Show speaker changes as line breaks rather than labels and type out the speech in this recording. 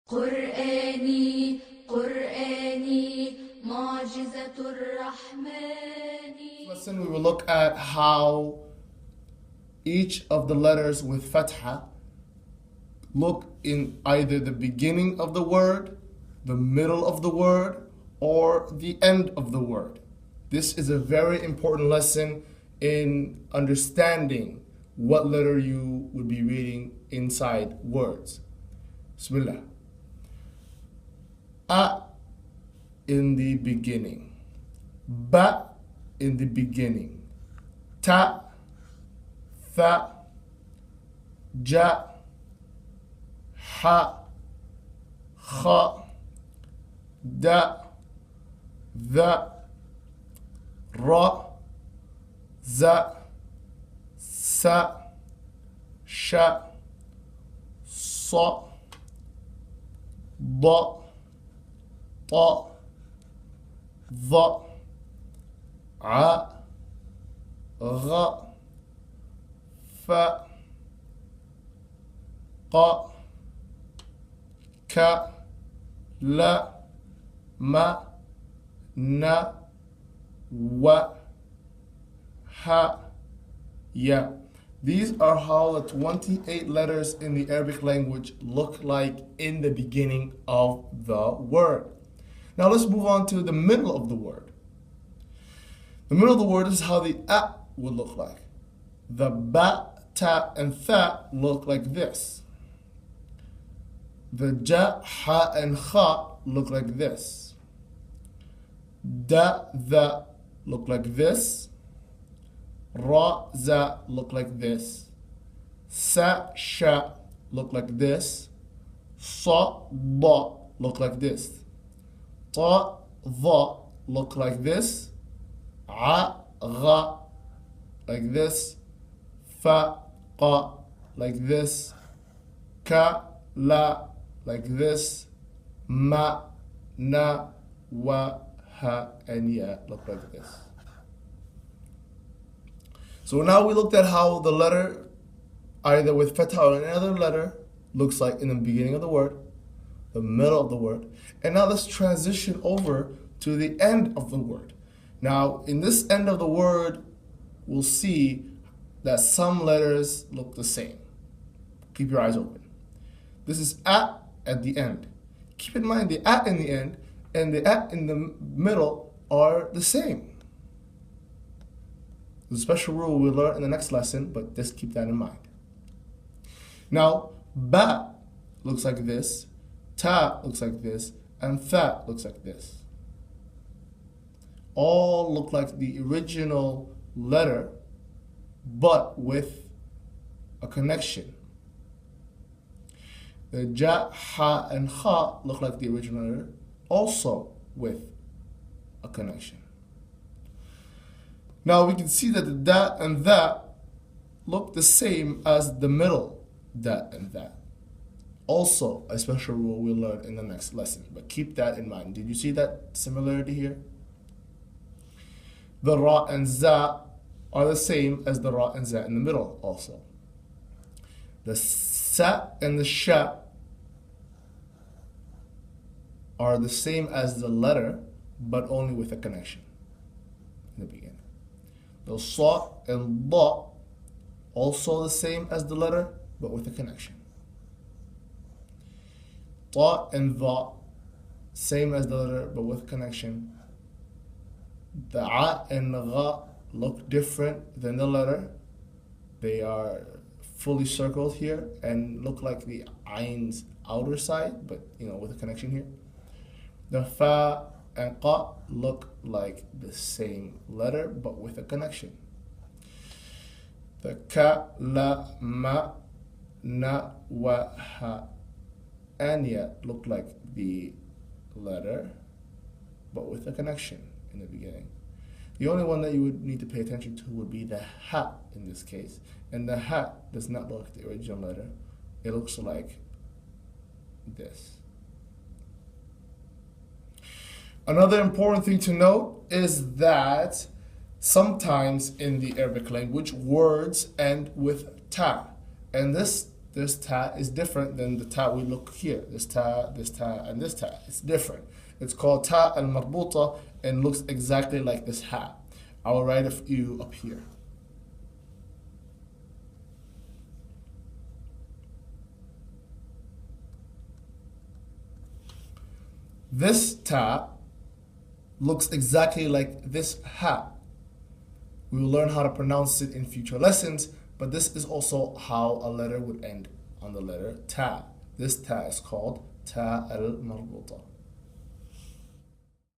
قرآني قرآني معجزة الرحمن.
Lesson, we will look at how each of the letters with fatha look in either the beginning of the word, the middle of the word, or the end of the word. This is a very important lesson in understanding what letter you would be reading inside words. Bismillah. A in the beginning. Ba in the beginning. Ta, tha, ja, ha, kha, da, dha, ra, za, sa, sha, sa, da, ta, dha, a, gha, fa, qa, ka, la, ma, na, wa, ha, ya. These are how the 28 letters in the Arabic language look like in the beginning of the word. Now let's move on to the middle of the word. The middle of the word is how the a would look like. The ba, ta, and tha look like this. The ja, ha, and kha look like this. Da, the look like this. Ra, za look like this. Sa, sha look like this. Sa, da look like this. Ta, dha look like this. A, gha like this. Fa, qa like this. Ka, la like this. Ma, na, wa, ha, and ya look like this. So now we looked at how the letter, either with fatha or any other letter, looks like in the beginning of the word, the middle of the word. And now let's transition over to the end of the word. Now, in this end of the word, we'll see that some letters look the same. Keep your eyes open. This is at the end. Keep in mind the at in the end and the at in the middle are the same. There's a special rule we'll learn in the next lesson, but just keep that in mind. Now, ba looks like this, ta looks like this, and tha looks like this. All look like the original letter, but with a connection. The ja, ha, and kha look like the original letter, also with a connection. Now we can see that the da and tha look the same as the middle da and tha. Also, a special rule we'll learn in the next lesson, but keep that in mind. Did you see that similarity here? The ra and za are the same as the ra and za in the middle also. The sa and the sha are the same as the letter, but only with a connection in the beginning. The sa and da also the same as the letter, but with a connection. Ta and dha, same as the letter, but with connection. The a and gha look different than the letter. They are fully circled here and look like the ain's outer side, but with a connection here. The fa and qa look like the same letter, but with a connection. The ka, la, ma, na, wa, ha, and ya look like the letter, but with a connection in the beginning. The only one that you would need to pay attention to would be the ha in this case. And the ha does not look like the original letter. It looks like this. Another important thing to note is that sometimes in the Arabic language, words end with ta. And this this ta is different than the ta we look here. This ta, and this ta. It's different. It's called ta al-marbuta and looks exactly like this ha. I will write a few up here. This ta looks exactly like this ha. We will learn how to pronounce it in future lessons, but this is also how a letter would end on the letter ta. This ta is called ta al-marbuta.